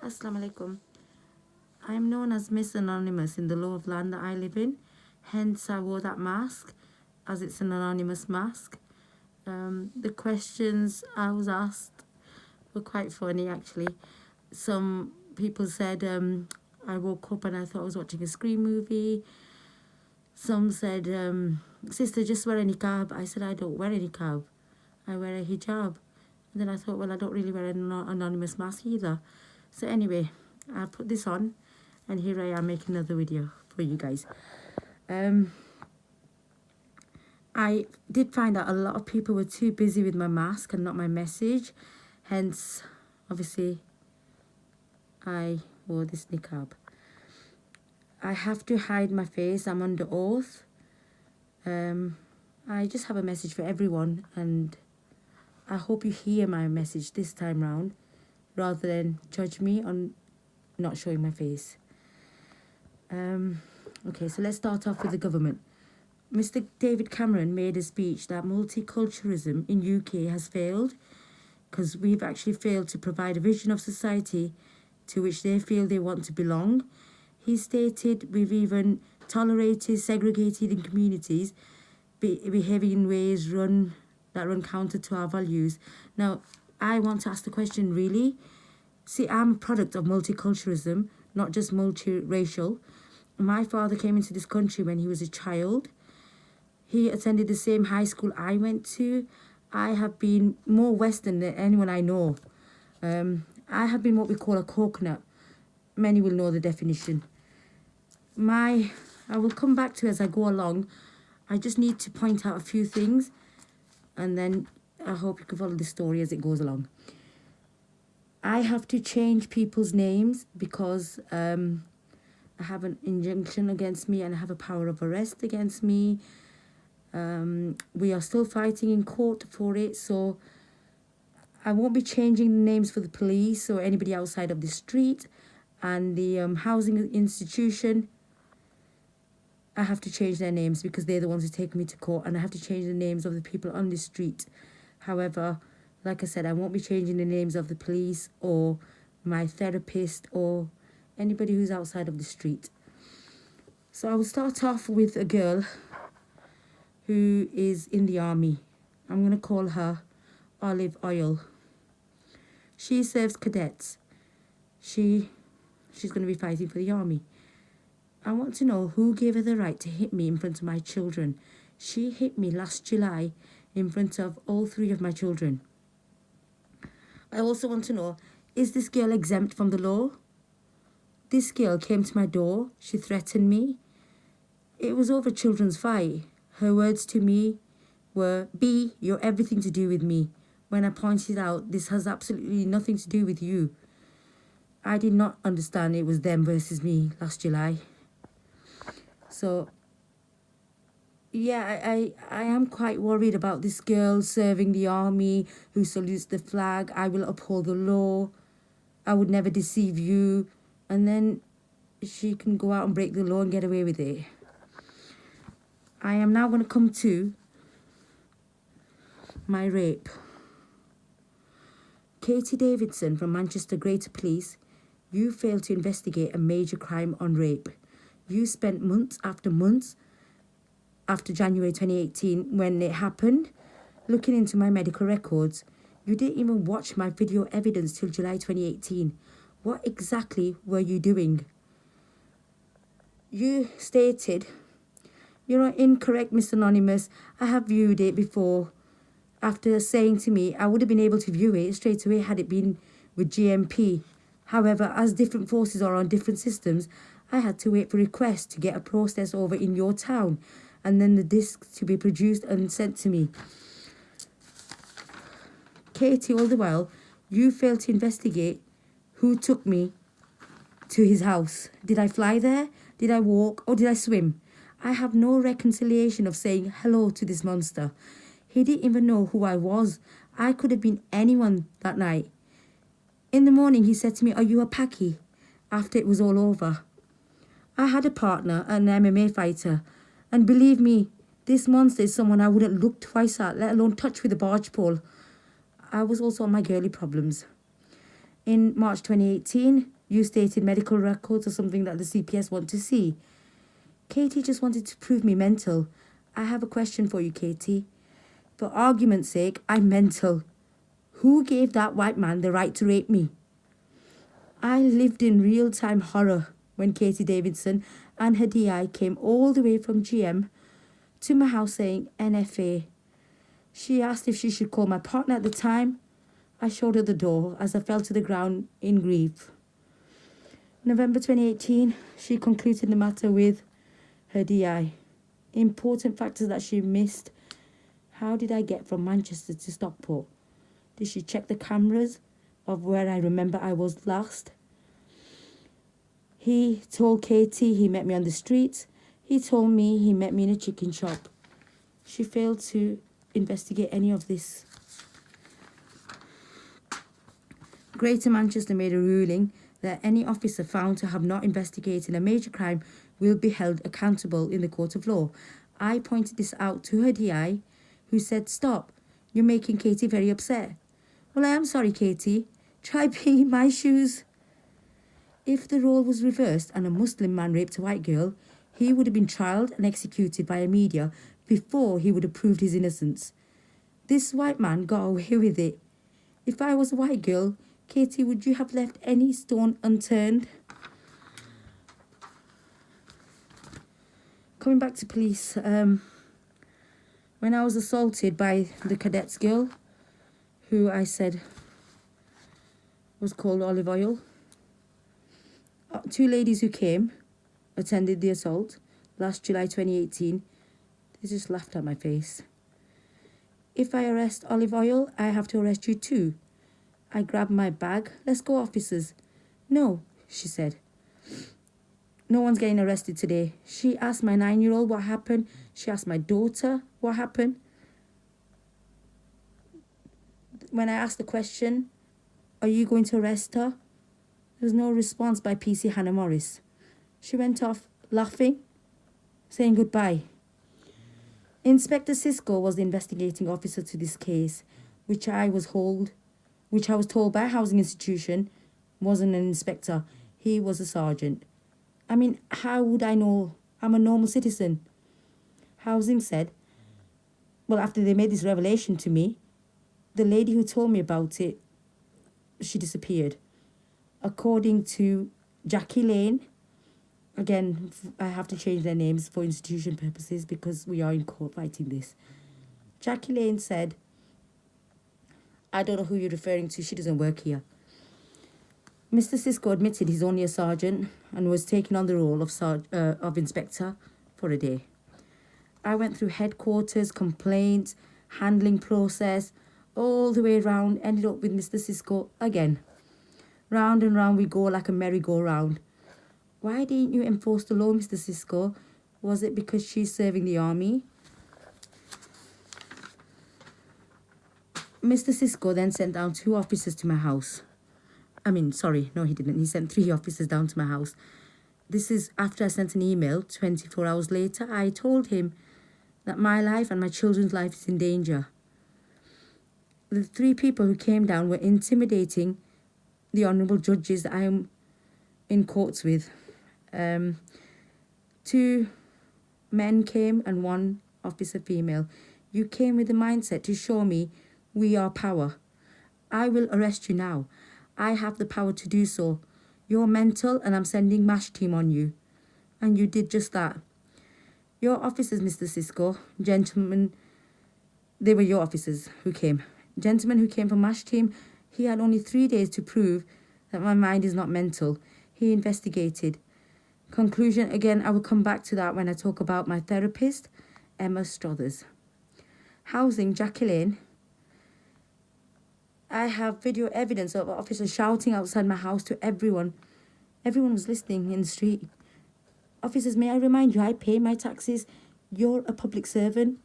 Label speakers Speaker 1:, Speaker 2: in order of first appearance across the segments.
Speaker 1: Assalamu alaikum. I am known as Miss Anonymous in the law of land that I live in. Hence, I wore that mask, as it's an anonymous mask. The questions I was asked were quite funny, actually. Some people said I woke up and I thought I was watching a Scream movie. Some said, sister, just wear a niqab. I said, I don't wear a niqab. I wear a hijab. And then I thought, well, I don't really wear an anonymous mask either. So anyway, I put this on, and here I am making another video for you guys. I did find out a lot of people were too busy with my mask and not my message. Hence, obviously, I wore this niqab. I have to hide my face. I'm under oath. I just have a message for everyone, and I hope you hear my message this time round, rather than judge me on not showing my face. Okay, so let's start off with the government. Mr. David Cameron made a speech that multiculturalism in UK has failed because we've actually failed to provide a vision of society to which they feel they want to belong. He stated we've even tolerated segregated in communities, behaving in ways that run counter to our values. Now, I want to ask the question, really? See, I'm a product of multiculturalism, not just multiracial. My father came into this country when he was a child. He attended the same high school I went to. I have been more Western than anyone I know. I have been what we call a coconut. Many will know the definition. I will come back to as I go along. I just need to point out a few things, and then I hope you can follow the story as it goes along. I have to change people's names because I have an injunction against me and I have a power of arrest against me. We are still fighting in court for it, so I won't be changing the names for the police or anybody outside of the street, and the housing institution. I have to change their names because they're the ones who take me to court, and I have to change the names of the people on the street. However, like I said, I won't be changing the names of the police or my therapist or anybody who's outside of the street. So I will start off with a girl who is in the army. I'm going to call her Olive Oil. She serves cadets. She's going to be fighting for the army. I want to know who gave her the right to hit me in front of my children. She hit me last July in front of all 3 of my children. I also want to know, is this girl exempt from the law? This girl came to my door. She threatened me. It was over children's fight. Her words to me were, B, you're everything to do with me. When I pointed out, this has absolutely nothing to do with you. I did not understand it was them versus me last July. So, yeah, I am quite worried about this girl serving the army who salutes the flag. I will uphold the law. I would never deceive you. And then she can go out and break the law and get away with it. I am now going to come to my rape. Katie Davidson from Manchester Greater Police, you failed to investigate a major crime on rape. You spent months after January 2018 when it happened looking into my medical records. You didn't even watch my video evidence till July 2018. What exactly were you doing? You stated, you're incorrect, Mr. Anonymous. I have viewed it before. After saying to me, I would have been able to view it straight away had it been with GMP. However, as different forces are on different systems, I had to wait for requests to get a process over in your town and then the disc to be produced and sent to me. Katie, all the while, you failed to investigate who took me to his house. Did I fly there? Did I walk? Or did I swim? I have no reconciliation of saying hello to this monster. He didn't even know who I was. I could have been anyone that night. In the morning, he said to me, are you a Paki? After it was all over. I had a partner, an MMA fighter. And believe me, this monster is someone I wouldn't look twice at, let alone touch with a barge pole. I was also on my girly problems. In March 2018, you stated medical records are something that the CPS want to see. Katie just wanted to prove me mental. I have a question for you, Katie. For argument's sake, I'm mental. Who gave that white man the right to rape me? I lived in real-time horror when Katie Davidson and her DI came all the way from GM to my house saying NFA. She asked if she should call my partner at the time. I showed her the door as I fell to the ground in grief. November 2018, she concluded the matter with her DI. Important factors that she missed. How did I get from Manchester to Stockport? Did she check the cameras of where I remember I was last? He told Katie he met me on the street. He told me he met me in a chicken shop. She failed to investigate any of this. Greater Manchester made a ruling that any officer found to have not investigated a major crime will be held accountable in the court of law. I pointed this out to her DI, who said, "Stop, you're making Katie very upset." Well, I am sorry, Katie. Try being in my shoes. If the role was reversed and a Muslim man raped a white girl, he would have been trialed and executed by a media before he would have proved his innocence. This white man got away with it. If I was a white girl, Katie, would you have left any stone unturned? Coming back to police, when I was assaulted by the cadets girl, who I said was called Olive Oil, two ladies who came, attended the assault last July 2018, they just laughed at my face. If I arrest Olive Oil, I have to arrest you too. I grabbed my bag. Let's go, officers. No, she said. No one's getting arrested today. She asked my 9-year-old what happened. She asked my daughter what happened. When I asked the question, are you going to arrest her? There was no response by PC Hannah Morris. She went off laughing, saying goodbye. Inspector Cisco was the investigating officer to this case, which I was told by a housing institution wasn't an inspector. He was a sergeant. I mean, how would I know? I'm a normal citizen. Housing said, well, after they made this revelation to me, the lady who told me about it, she disappeared. According to Jackie Lane, again, I have to change their names for institution purposes because we are in court fighting this. Jackie Lane said, I don't know who you're referring to, she doesn't work here. Mr. Cisco admitted he's only a sergeant and was taking on the role of inspector for a day. I went through headquarters, complaints, handling process, all the way around, ended up with Mr. Cisco again. Round and round we go like a merry-go-round. Why didn't you enforce the law, Mr. Cisco? Was it because she's serving the army? Mr. Cisco then sent down 2 officers to my house. No, he didn't. He sent 3 officers down to my house. This is after I sent an email 24 hours later. I told him that my life and my children's life is in danger. The 3 people who came down were intimidating the honourable judges that I am in courts with. 2 men came and 1 officer female. You came with the mindset to show me we are power. I will arrest you now. I have the power to do so. You're mental and I'm sending MASH team on you. And you did just that. Your officers, Mr. Cisco, gentlemen, they were your officers who came. Gentleman who came from MASH team, he had only 3 days to prove that my mind is not mental. He investigated. Conclusion, again, I will come back to that when I talk about my therapist, Emma Struthers. Housing, Jacqueline. I have video evidence of officers shouting outside my house to everyone. Everyone was listening in the street. Officers, may I remind you, I pay my taxes. You're a public servant.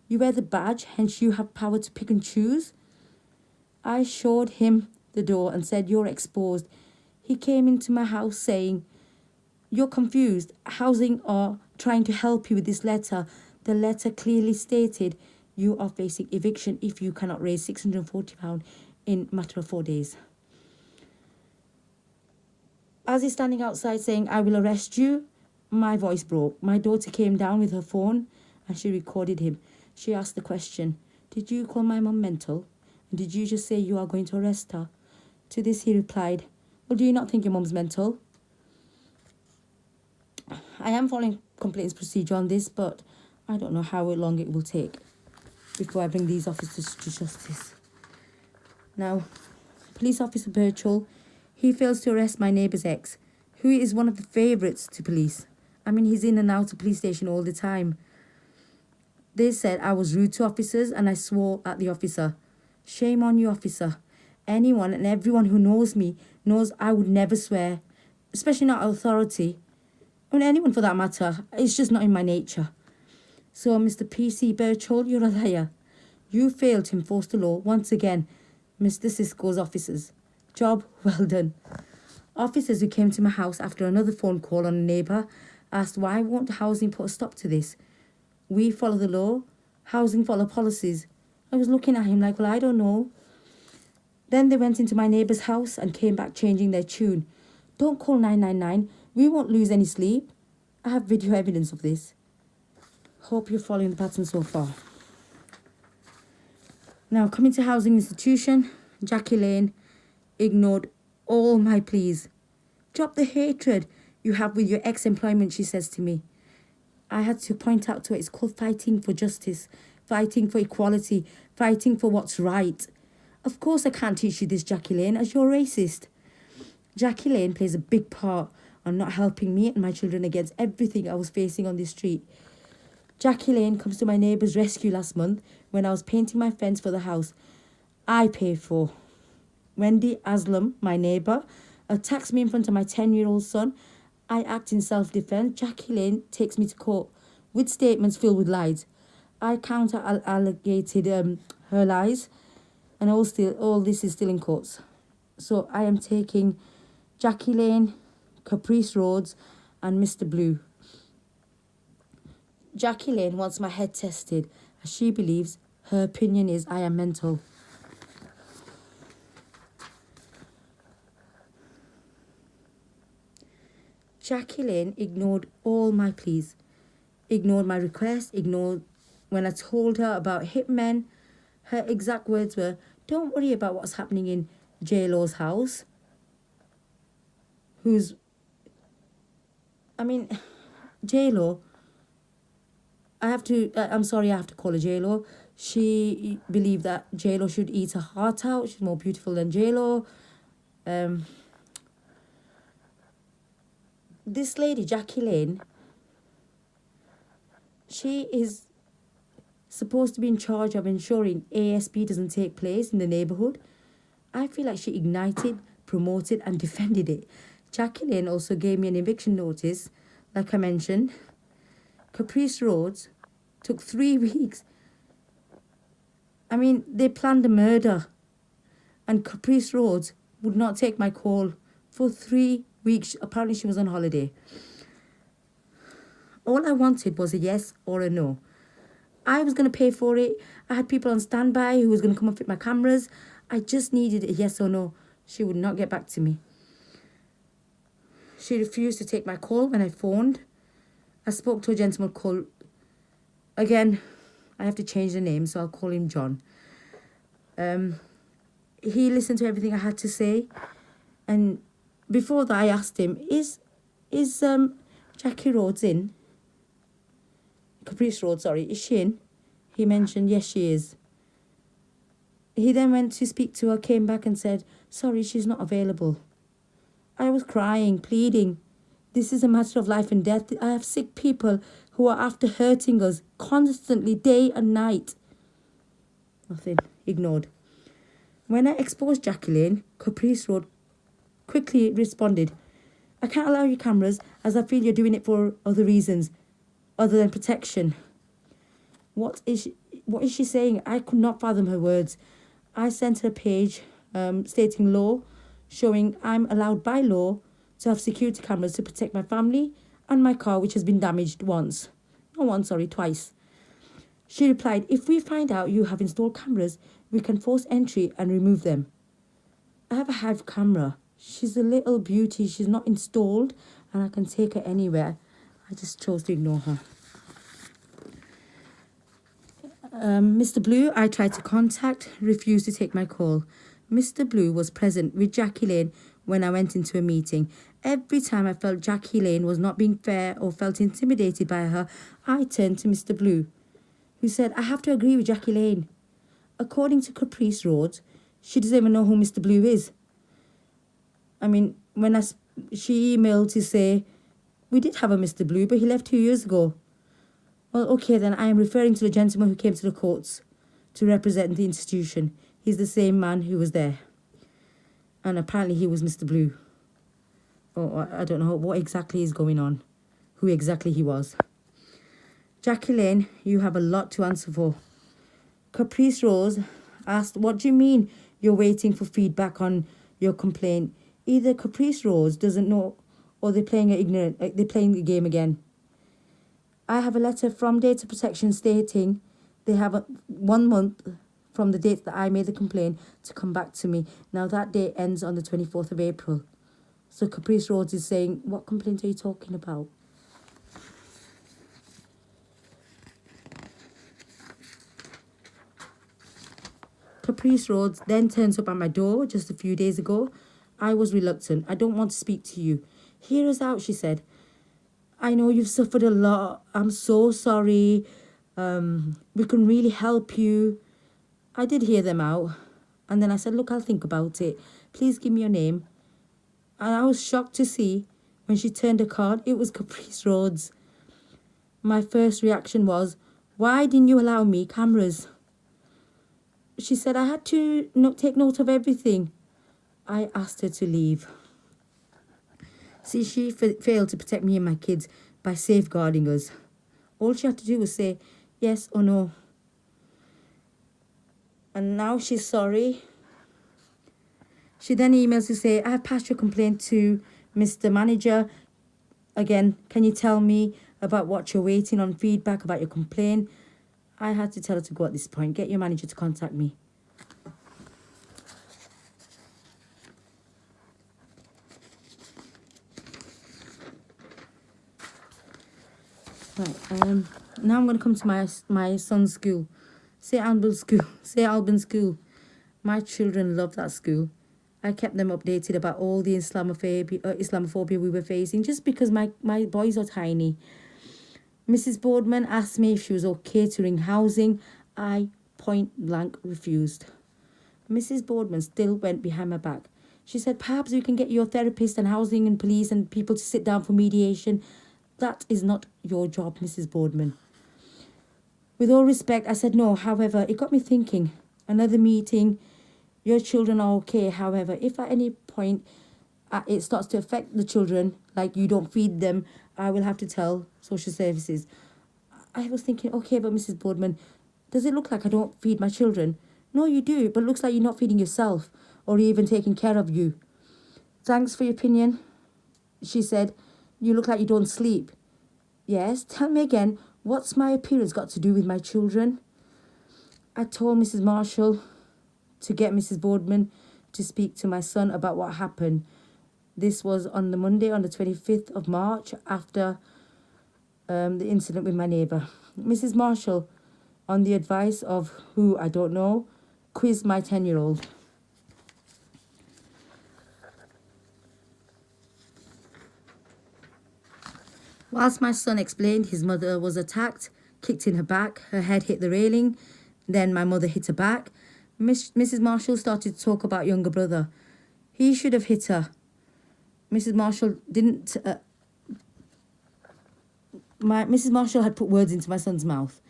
Speaker 1: You wear the badge, hence you have power to pick and choose. I showed him the door and said, you're exposed. He came into my house saying, you're confused. Housing are trying to help you with this letter. The letter clearly stated you are facing eviction if you cannot raise £640 in a matter of 4 days. As he's standing outside saying, I will arrest you, my voice broke. My daughter came down with her phone and she recorded him. She asked the question, did you call my mum mental? And did you just say you are going to arrest her? To this he replied, well, do you not think your mum's mental? I am following complaints procedure on this, but I don't know how long it will take before I bring these officers to justice. Now, Police Officer Birchall, he fails to arrest my neighbour's ex, who is one of the favourites to police. I mean, he's in and out of police station all the time. They said I was rude to officers and I swore at the officer. Shame on you, officer. Anyone and everyone who knows me knows I would never swear, especially not authority. I mean, anyone for that matter. It's just not in my nature. So, Mr. P.C. Birchall, you're a liar. You failed to enforce the law once again, Mr. Cisco's officers. Job well done. Officers who came to my house after another phone call on a neighbour asked why won't housing put a stop to this? We follow the law. Housing follow policies. I was looking at him like, well, I don't know. Then they went into my neighbour's house and came back changing their tune. Don't call 999. We won't lose any sleep. I have video evidence of this. Hope you're following the pattern so far. Now, coming to housing institution, Jackie Lane ignored all my pleas. Drop the hatred you have with your ex-employment, she says to me. I had to point out to her it's called fighting for justice, fighting for equality, fighting for what's right. Of course I can't teach you this, Jackie Lane, as you're racist. Jackie Lane plays a big part on not helping me and my children against everything I was facing on the street. Jackie Lane comes to my neighbour's rescue last month when I was painting my fence for the house I pay for. Wendy Aslam, my neighbour, attacks me in front of my 10-year-old son. I act in self-defence. Jackie Lane takes me to court with statements filled with lies. I counter-allegated her lies, and all this is still in courts. So I am taking Jackie Lane, Caprice Roads, and Mr. Blue. Jackie Lane wants my head tested, as she believes her opinion is I am mental. Jackie Lane ignored all my pleas, ignored my request, ignored when I told her about hitmen. Her exact words were, don't worry about what's happening in J-Lo's house. J-Lo, I'm sorry I have to call her J-Lo. She believed that J-Lo should eat her heart out. She's more beautiful than J-Lo. This lady, Jackie Lane, she is supposed to be in charge of ensuring ASB doesn't take place in the neighbourhood. I feel like she ignited, promoted and defended it. Jackie Lane also gave me an eviction notice, like I mentioned. Caprice Roads took 3 weeks. I mean, they planned a murder. And Caprice Roads would not take my call for 3 weeks. Apparently she was on holiday. All I wanted was a yes or a no. I was going to pay for it. I had people on standby who was going to come and fit my cameras. I just needed a yes or no. She would not get back to me. She refused to take my call when I phoned. I spoke to a gentleman called, again, I have to change the name, so I'll call him John. He listened to everything I had to say. And before that, I asked him, is Jackie Rhodes in? Caprice Road, sorry. Is she in? He mentioned, yes, she is. He then went to speak to her, came back and said, sorry, she's not available. I was crying, pleading. This is a matter of life and death. I have sick people who are after hurting us constantly, day and night. Nothing. Ignored. When I exposed Jackie Lane, Caprice Road quickly responded, I can't allow your cameras as I feel you're doing it for other reasons, other than protection. What is she saying? I could not fathom her words. I sent her a page stating law, showing I'm allowed by law to have security cameras to protect my family and my car, which has been damaged twice. She replied, if we find out you have installed cameras, we can force entry and remove them. I have a Hive camera, She's a little beauty. She's not installed and I can take her anywhere. I just chose to ignore her. Mr. Blue, I tried to contact, refused to take my call. Mr. Blue was present with Jackie Lane when I went into a meeting. Every time I felt Jackie Lane was not being fair or felt intimidated by her, I turned to Mr. Blue, who said, I have to agree with Jackie Lane. According to Caprice Rhodes, she doesn't even know who Mr. Blue is. I mean, she emailed to say, we did have a Mr. Blue, but he left 2 years ago. Well, okay, then I am referring to the gentleman who came to the courts to represent the institution. He's the same man who was there. And apparently he was Mr. Blue. Oh, I don't know what exactly is going on, who exactly he was. Jackie Lane, you have a lot to answer for. Caprice Rose asked, what do you mean you're waiting for feedback on your complaint? Either Caprice Rose doesn't know or they're playing the game again. I have a letter from Data Protection stating they have 1 month from the date that I made the complaint to come back to me. Now that date ends on the 24th of April. So Caprice Rhodes is saying, what complaint are you talking about? Caprice Rhodes then turns up at my door just a few days ago. I was reluctant. I don't want to speak to you. Hear us out, she said. I know you've suffered a lot. I'm so sorry. We can really help you. I did hear them out. And then I said, look, I'll think about it. Please give me your name. And I was shocked to see when she turned a card, it was Caprice Rhodes. My first reaction was, why didn't you allow me cameras? She said, I had to take note of everything. I asked her to leave. See, she failed to protect me and my kids by safeguarding us. All she had to do was say yes or no. And now she's sorry. She then emails to say, I have passed your complaint to Mr. Manager. Again, can you tell me about what you're waiting on feedback about your complaint? I had to tell her to go at this point. Get your manager to contact me. Right, now I'm going to come to my son's school. St. Albans School. My children love that school. I kept them updated about all the Islamophobia we were facing just because my boys are tiny. Mrs. Boardman asked me if she was okay to ring housing. I point blank refused. Mrs. Boardman still went behind my back. She said, perhaps we can get your therapist and housing and police and people to sit down for mediation. That is not your job, Mrs. Boardman. With all respect, I said no. However, it got me thinking. Another meeting. Your children are okay. However, if at any point it starts to affect the children, like you don't feed them, I will have to tell social services. I was thinking, okay, but Mrs. Boardman, does it look like I don't feed my children? No, you do, but it looks like you're not feeding yourself or even taking care of you. Thanks for your opinion, she said. You look like you don't sleep. Yes, tell me again, what's my appearance got to do with my children? I told Mrs. Marshall to get Mrs. Boardman to speak to my son about what happened. This was on the Monday, on the 25th of March, after the incident with my neighbour. Mrs. Marshall, on the advice of who I don't know, quizzed my 10-year-old. Whilst my son explained his mother was attacked, kicked in her back, her head hit the railing, then my mother hit her back, Mrs. Marshall started to talk about younger brother. He should have hit her. Mrs. Marshall didn't... Mrs. Marshall had put words into my son's mouth.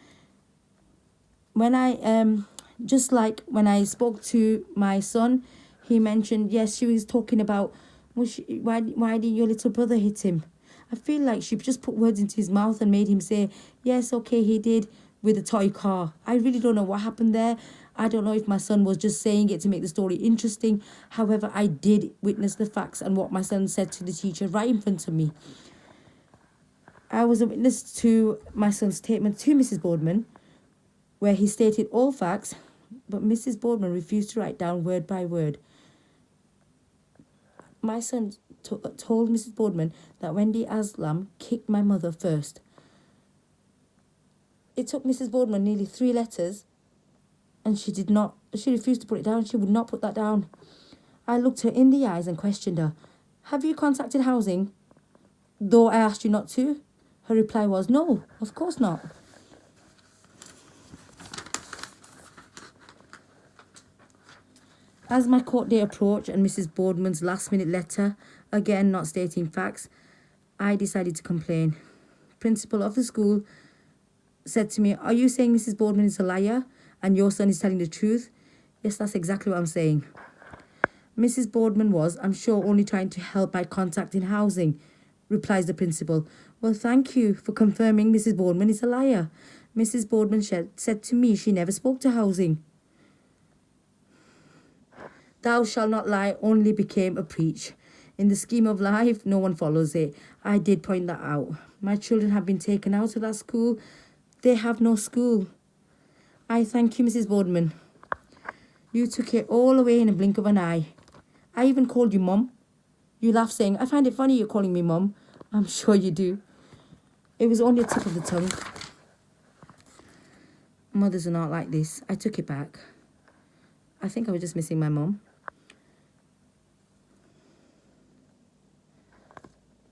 Speaker 1: When just like when I spoke to my son, he mentioned, yes, she was talking about, why didn't your little brother hit him? I feel like she just put words into his mouth and made him say, yes, okay, he did, with a toy car. I really don't know what happened there. I don't know if my son was just saying it to make the story interesting. However, I did witness the facts and what my son said to the teacher right in front of me. I was a witness to my son's statement to Mrs. Boardman, where he stated all facts, but Mrs. Boardman refused to write down word by word. My son told Mrs. Boardman that Wendy Aslam kicked my mother first. It took Mrs. Boardman nearly 3 letters, and she refused to put it down. She would not put that down. I looked her in the eyes and questioned her. Have you contacted housing? Though I asked you not to? Her reply was, no, of course not. As my court day approached and Mrs. Boardman's last-minute letter, again not stating facts, I decided to complain. Principal of the school said to me, are you saying Mrs. Boardman is a liar and your son is telling the truth? Yes, that's exactly what I'm saying. Mrs. Boardman was, I'm sure, only trying to help by contacting housing, replies the principal. Well, thank you for confirming Mrs. Boardman is a liar. Mrs. Boardman said to me she never spoke to housing. Thou shalt not lie only became a preach. In the scheme of life, no one follows it. I did point that out. My children have been taken out of that school. They have no school. I thank you, Mrs. Boardman. You took it all away in a blink of an eye. I even called you Mum. You laughed, saying, I find it funny you're calling me Mum. I'm sure you do. It was only a tip of the tongue. Mothers are not like this. I took it back. I think I was just missing my mum.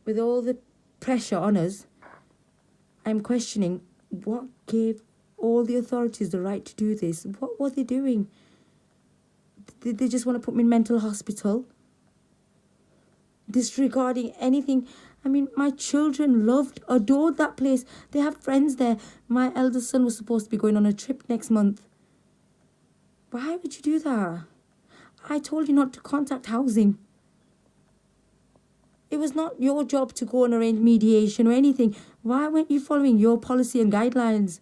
Speaker 1: With all the pressure on us, I'm questioning what gave all the authorities the right to do this. What were they doing? Did they just want to put me in mental hospital? Disregarding anything. I mean, my children adored that place. They have friends there. My eldest son was supposed to be going on a trip next month. Why would you do that? I told you not to contact housing. It was not your job to go and arrange mediation or anything. Why weren't you following your policy and guidelines?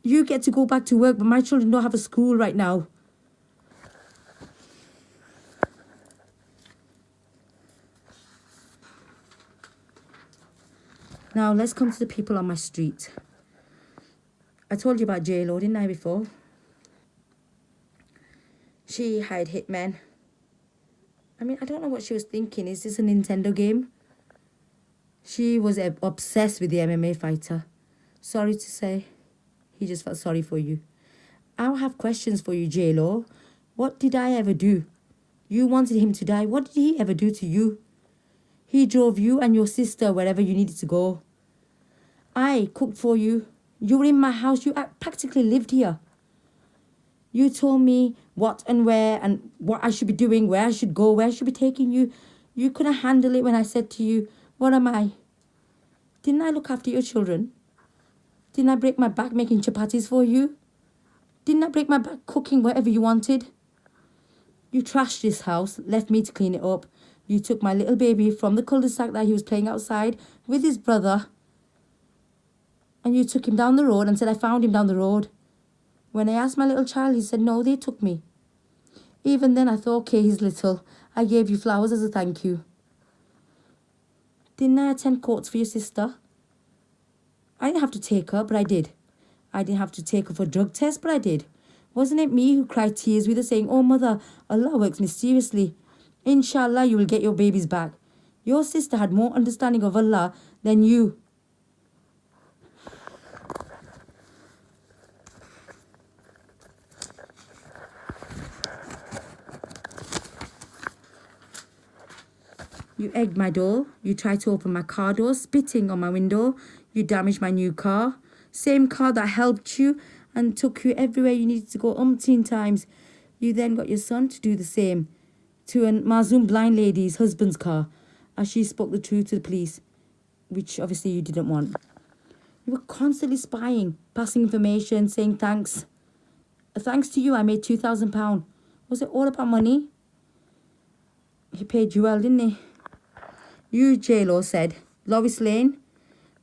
Speaker 1: You get to go back to work, but my children don't have a school right now. Now, let's come to the people on my street. I told you about J-Lo, didn't I, before? She hired hitmen. I mean, I don't know what she was thinking. Is this a Nintendo game? She was obsessed with the MMA fighter. Sorry to say, he just felt sorry for you. I have questions for you, J-Lo. What did I ever do? You wanted him to die. What did he ever do to you? He drove you and your sister wherever you needed to go. I cooked for you. You were in my house. You practically lived here. You told me what and where and what I should be doing, where I should go, where I should be taking you. You couldn't handle it when I said to you, what am I? Didn't I look after your children? Didn't I break my back making chapatis for you? Didn't I break my back cooking whatever you wanted? You trashed this house, left me to clean it up. You took my little baby from the cul-de-sac that he was playing outside with his brother. And you took him down the road and said, I found him down the road. When I asked my little child, he said, no, they took me. Even then, I thought, okay, he's little. I gave you flowers as a thank you. Didn't I attend courts for your sister? I didn't have to take her, but I did. I didn't have to take her for a drug test, but I did. Wasn't it me who cried tears with her saying, oh, mother, Allah works mysteriously. Inshallah, you will get your babies back. Your sister had more understanding of Allah than you. You egged my door. You tried to open my car door, spitting on my window. You damaged my new car. Same car that helped you and took you everywhere you needed to go umpteen times. You then got your son to do the same to a Mazoom blind lady's husband's car as she spoke the truth to the police, which obviously you didn't want. You were constantly spying, passing information, saying thanks. Thanks to you, I made £2,000. Was it all about money? He paid you well, didn't he? You, J-Lo, said, Lois Lane.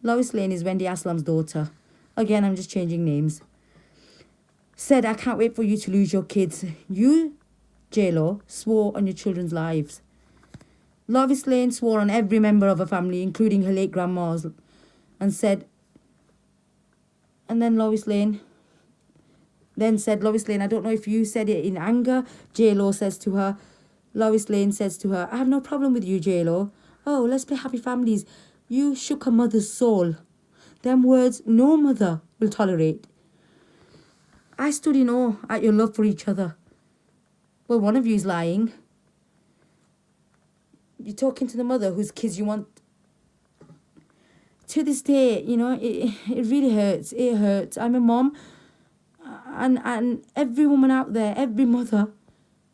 Speaker 1: Lois Lane is Wendy Aslam's daughter. Again, I'm just changing names. Said, I can't wait for you to lose your kids. You, J-Lo, swore on your children's lives. Lois Lane swore on every member of her family, including her late grandma's, and said, and then Lois Lane said, Lois Lane, I don't know if you said it in anger. J-Lo says to her, Lois Lane says to her, I have no problem with you, J-Lo. Oh, let's be happy families. You shook her mother's soul. Them words no mother will tolerate. I stood in awe at your love for each other. Well, one of you is lying. You're talking to the mother whose kids you want. To this day, you know, it really hurts. It hurts. I'm a mom. And every woman out there, every mother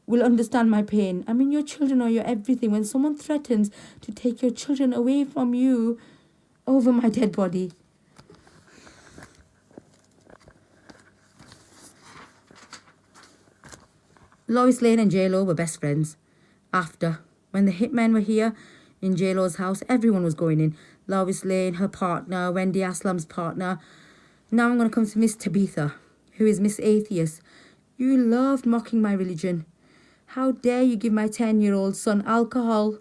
Speaker 1: will understand my pain. I mean, your children are your everything. When someone threatens to take your children away from you over my dead body. Lois Lane and J-Lo were best friends. After, when the hitmen were here in J-Lo's house, everyone was going in. Lois Lane, her partner, Wendy Aslam's partner. Now I'm going to come to Miss Tabitha, who is Miss Atheist. You loved mocking my religion. How dare you give my 10-year-old son alcohol?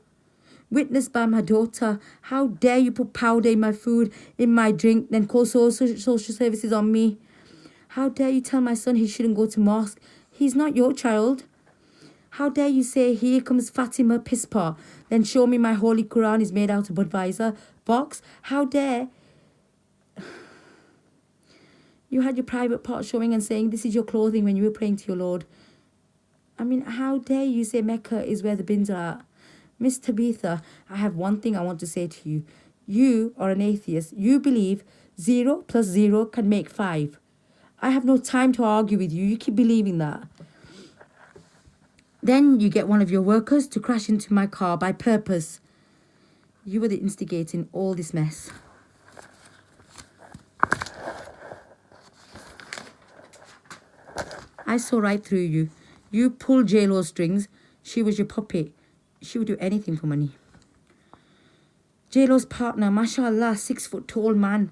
Speaker 1: Witnessed by my daughter. How dare you put powder in my food, in my drink, then call social services on me? How dare you tell my son he shouldn't go to mosque? He's not your child. How dare you say, here comes Fatima Pispa, then show me my Holy Quran is made out of Budweiser box? How dare... You had your private part showing and saying this is your clothing when you were praying to your Lord. I mean, how dare you say Mecca is where the bins are at? Miss Tabitha, I have one thing I want to say to you. You are an atheist. You believe 0 plus 0 can make 5. I have no time to argue with you. You keep believing that. Then you get one of your workers to crash into my car by purpose. You were the instigator in all this mess. I saw right through you. You pulled J-Lo's strings. She was your puppet. She would do anything for money. J-Lo's partner, mashallah, 6 foot tall man.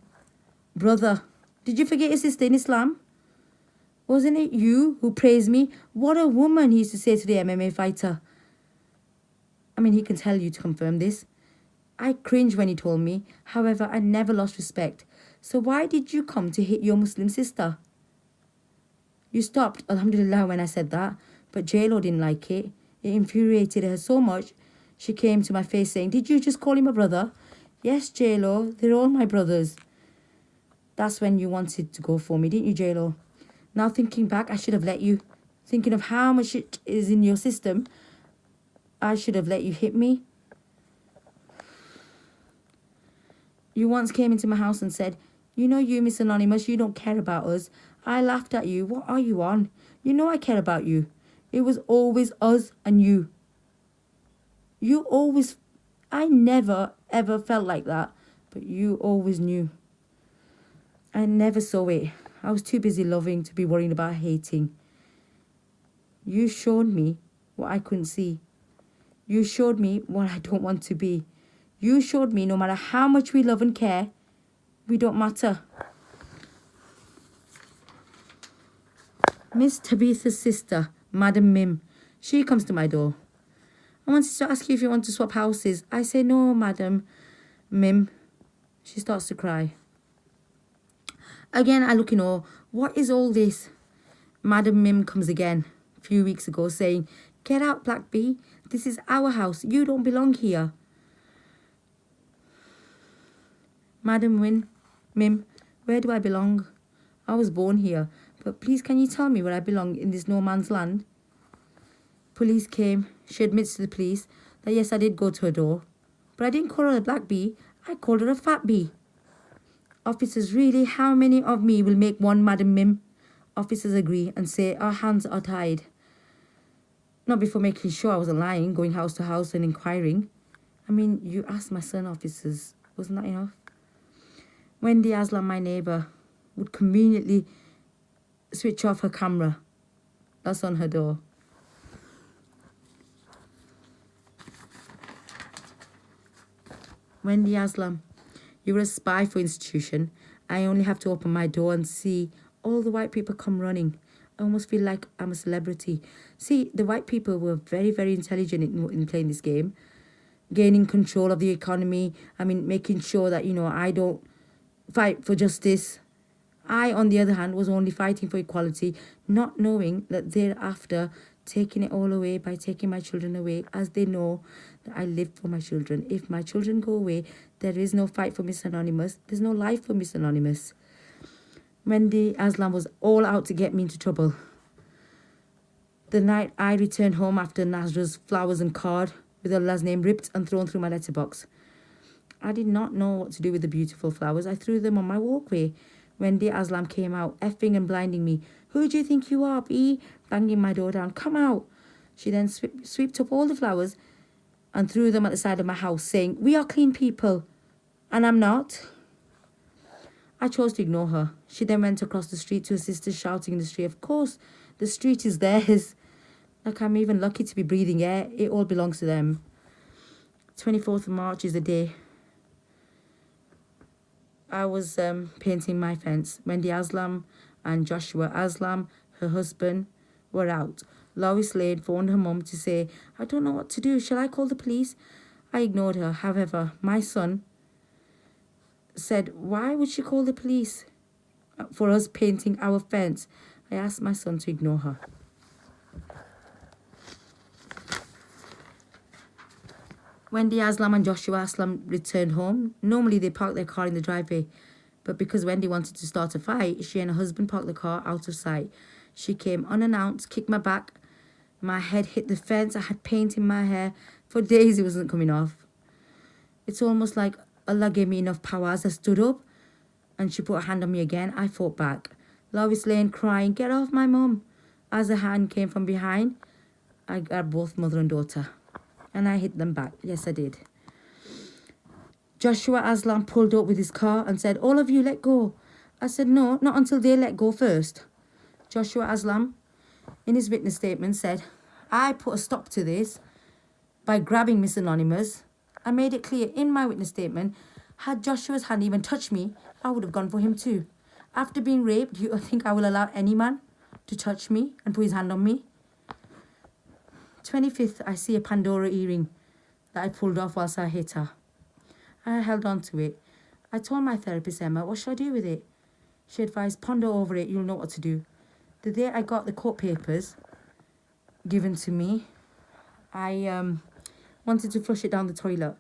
Speaker 1: Brother, did you forget your sister in Islam? Wasn't it you who praised me? What a woman, he used to say to the MMA fighter. I mean, he can tell you to confirm this. I cringed when he told me. However, I never lost respect. So why did you come to hit your Muslim sister? You stopped, alhamdulillah, when I said that. But J-Lo didn't like it. It infuriated her so much. She came to my face saying, did you just call him a brother? Yes, J-Lo, they're all my brothers. That's when you wanted to go for me, didn't you, J-Lo? Now thinking back, I should have let you. Thinking of how much it is in your system, I should have let you hit me. You once came into my house and said, you know you, Miss Anonymous, you don't care about us. I laughed at you. What are you on? You know I care about you. It was always us and you. You always... I never, ever felt like that. But you always knew. I never saw it. I was too busy loving to be worrying about hating. You showed me what I couldn't see. You showed me what I don't want to be. You showed me no matter how much we love and care, we don't matter. Miss Tabitha's sister, Madam Mim, she comes to my door. I wanted to ask you if you want to swap houses. I say, no, Madam Mim. She starts to cry. Again, I look in awe. What is all this? Madam Mim comes again a few weeks ago saying, get out, Black Bee. This is our house. You don't belong here. Madam Mim, where do I belong? I was born here. But please, can you tell me where I belong in this no man's land? Police came. She admits to the police that yes, I did go to her door. But I didn't call her a black bee. I called her a fat bee. Officers, really, how many of me will make one Madam Mim? Officers agree and say our hands are tied. Not before making sure I wasn't lying, going house to house and inquiring. I mean, you asked my son, officers. Wasn't that enough? Wendy Aslam, my neighbour, would conveniently switch off her camera. That's on her door. Wendy Aslam, you were a spy for institution. I only have to open my door and see all the white people come running. I almost feel like I'm a celebrity. See, the white people were very, very intelligent in playing this game. Gaining control of the economy. I mean, making sure that, you know, I don't fight for justice. I, on the other hand, was only fighting for equality, not knowing that thereafter taking it all away by taking my children away, as they know that I live for my children. If my children go away, there is no fight for Miss Anonymous. There's no life for Miss Anonymous. Wendy Aslam was all out to get me into trouble. The night I returned home after Nazra's flowers and card with Allah's name ripped and thrown through my letterbox. I did not know what to do with the beautiful flowers. I threw them on my walkway. Wendy Aslam came out, effing and blinding me. Who do you think you are, B? Banging my door down. Come out. She then swept up all the flowers and threw them at the side of my house, saying, we are clean people. And I'm not. I chose to ignore her. She then went across the street to her sister, shouting in the street, of course, the street is theirs. Like I'm even lucky to be breathing air. It all belongs to them. 24th of March is the day I was painting my fence. Wendy Aslam and Joshua Aslam, her husband, were out. Lois Lane phoned her mum to say, I don't know what to do. Shall I call the police? I ignored her. However, my son said, why would she call the police for us painting our fence? I asked my son to ignore her. Wendy Aslam and Joshua Aslam returned home. Normally they park their car in the driveway, but because Wendy wanted to start a fight, she and her husband parked the car out of sight. She came unannounced, kicked my back. My head hit the fence. I had paint in my hair. For days it wasn't coming off. It's almost like Allah gave me enough power. As I stood up and she put her hand on me again, I fought back. Lois Lane crying, get off my mum. As a hand came from behind, I grabbed both mother and daughter. And I hit them back. Yes, I did. Joshua Aslam pulled up with his car and said, all of you let go. I said, no, not until they let go first. Joshua Aslam, in his witness statement, said, I put a stop to this by grabbing Miss Anonymous. I made it clear in my witness statement, had Joshua's hand even touched me, I would have gone for him too. After being raped, do you think I will allow any man to touch me and put his hand on me? 25th, I see a Pandora earring that I pulled off whilst I hit her. I held on to it. I told my therapist, Emma, what should I do with it? She advised, ponder over it, you'll know what to do. The day I got the court papers given to me, I wanted to flush it down the toilet,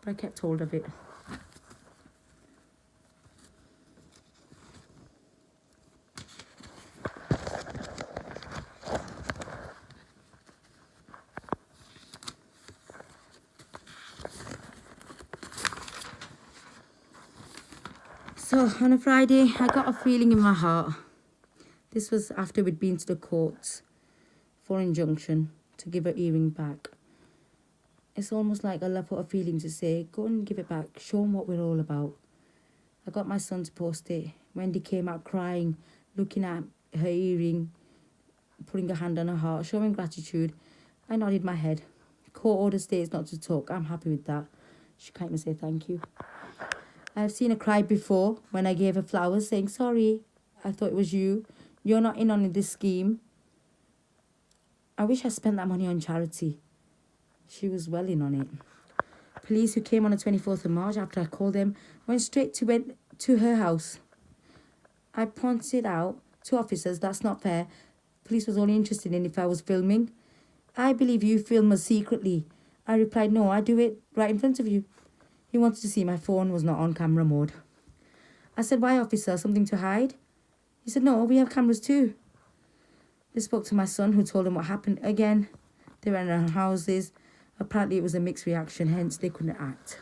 Speaker 1: but I kept hold of it. So on a Friday, I got a feeling in my heart. This was after we'd been to the courts for injunction to give her earring back. It's almost like Allah put a feeling to say, go and give it back, show them what we're all about. I got my son to post it. Wendy came out crying, looking at her earring, putting her hand on her heart, showing gratitude. I nodded my head. Court order states not to talk. I'm happy with that. She can't even say thank you. I've seen her cry before when I gave her flowers, saying, sorry, I thought it was you. You're not in on this scheme. I wish I spent that money on charity. She was well in on it. Police who came on the 24th of March after I called them went straight to her house. I pointed out to officers, that's not fair. Police was only interested in if I was filming. I believe you film us secretly. I replied, no, I do it right in front of you. He wanted to see my phone was not on camera mode. I said, why, officer, something to hide? He said, no, we have cameras too. They spoke to my son, who told them what happened again. They were in our houses. Apparently it was a mixed reaction, hence they couldn't act.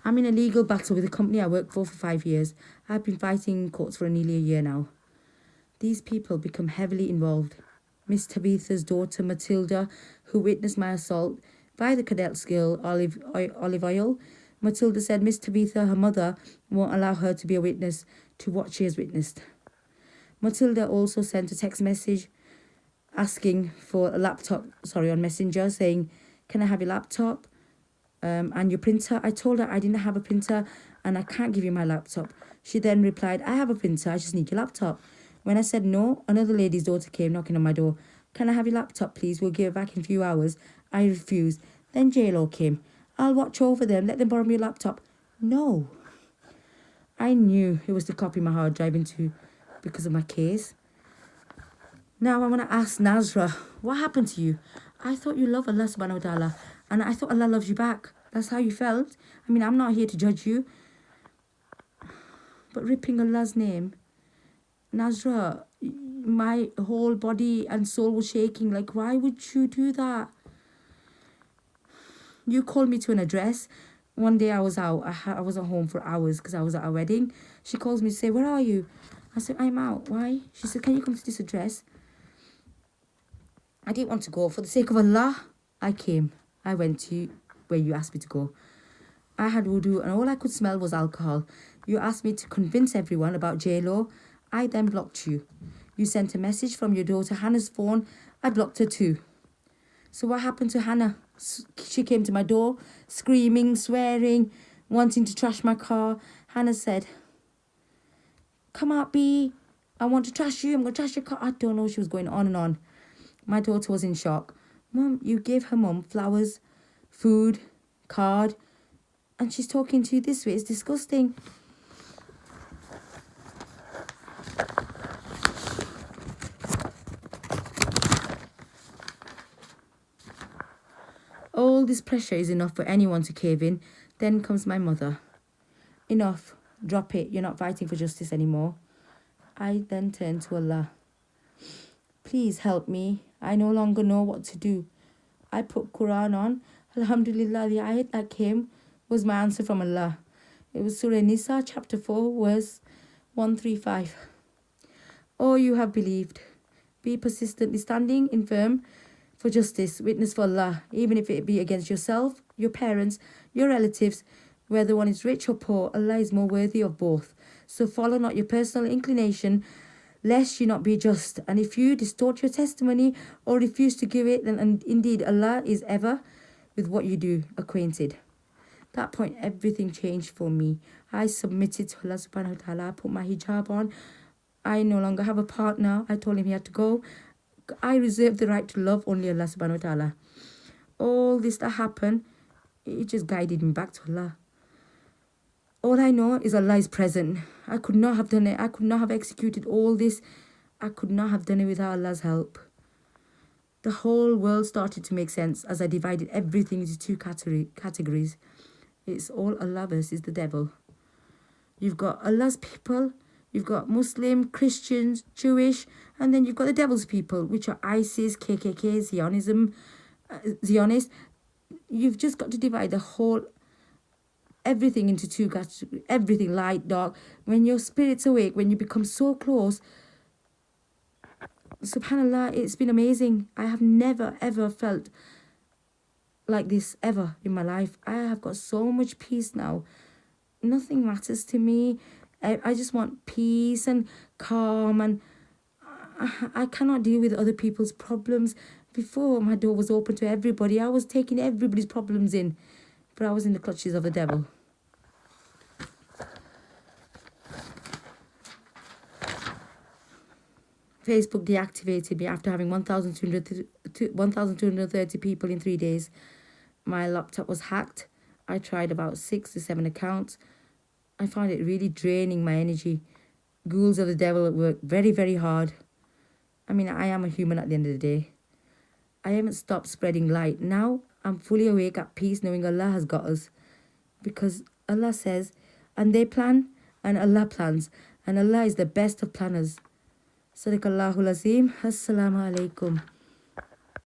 Speaker 1: I'm in a legal battle with a company I worked for 5 years. I've been fighting in courts for nearly a year now. These people become heavily involved. Miss Tabitha's daughter, Matilda, who witnessed my assault, by the cadet skill olive oil. Matilda said Miss Tabitha, her mother, won't allow her to be a witness to what she has witnessed. Matilda also sent a text message asking for a laptop, on Messenger, saying, can I have your laptop and your printer? I told her I didn't have a printer and I can't give you my laptop. She then replied, I have a printer, I just need your laptop. When I said no, another lady's daughter came knocking on my door. Can I have your laptop, please? We'll give it back in a few hours. I refused. Then JLo came. I'll watch over them. Let them borrow me your laptop. No. I knew it was to copy my hard drive into because of my case. Now I want to ask Nazra, what happened to you? I thought you loved Allah subhanahu wa ta'ala, and I thought Allah loves you back. That's how you felt. I mean, I'm not here to judge you, but ripping Allah's name, Nazra, my whole body and soul was shaking. Like, why would you do that? You called me to an address. One day I was out. I wasn't home for hours because I was at a wedding. She calls me to say, where are you? I said, I'm out. Why? She said, can you come to this address? I didn't want to go. For the sake of Allah, I came. I went to where you asked me to go. I had wudu and all I could smell was alcohol. You asked me to convince everyone about J-Lo. I then blocked you. You sent a message from your daughter Hannah's phone. I blocked her too. So what happened to Hannah? She came to my door, screaming, swearing, wanting to trash my car. Hannah said, come out, B. I want to trash you. I'm going to trash your car. I don't know. She was going on and on. My daughter was in shock. Mum, you gave her mum flowers, food, card, and she's talking to you this way. It's disgusting. All this pressure is enough for anyone to cave in. Then comes my mother. Enough. Drop it. You're not fighting for justice anymore. I then turned to Allah. Please help me. I no longer know what to do. I put Quran on. Alhamdulillah, the ayat that came was my answer from Allah. It was Surah Nisa, chapter 4, verse 135. Oh, you have believed. Be persistently standing in firm for justice. Witness for Allah, even if it be against yourself, your parents, your relatives, whether one is rich or poor. Allah is more worthy of both. So follow not your personal inclination, lest you not be just. And if you distort your testimony or refuse to give it, then indeed Allah is ever with what you do acquainted. That point, everything changed for me. I submitted to Allah subhanahu wa ta'ala. I put my hijab on. I no longer have a partner. I told him he had to go. I reserve the right to love only Allah subhanahu wa ta'ala. All this that happened, it just guided me back to Allah. All I know is Allah is present. I could not have done it. I could not have executed all this. I could not have done it without Allah's help. The whole world started to make sense as I divided everything into two categories. It's all Allah versus the devil. You've got Allah's people, you've got Muslim, Christians, Jewish, and then you've got the devil's people, which are ISIS, KKK, Zionists. You've just got to divide the whole everything into two categories, everything light, dark. When your spirit's awake, when you become so close, subhanallah, it's been amazing. I have never ever felt like this ever in my life. I have got so much peace now. Nothing matters to me. I just want peace and calm, and I cannot deal with other people's problems. Before, my door was open to everybody. I was taking everybody's problems in, but I was in the clutches of the devil. Facebook deactivated me after having 1,230 people in 3 days. My laptop was hacked. I tried about 6 to 7 accounts. I found it really draining my energy. Ghouls of the devil work very, very hard. I mean, I am a human at the end of the day. I haven't stopped spreading light. Now I'm fully awake at peace, knowing Allah has got us. Because Allah says, and they plan, and Allah plans. And Allah is the best of planners. Sadaqallahul Azim. Assalamu alaikum.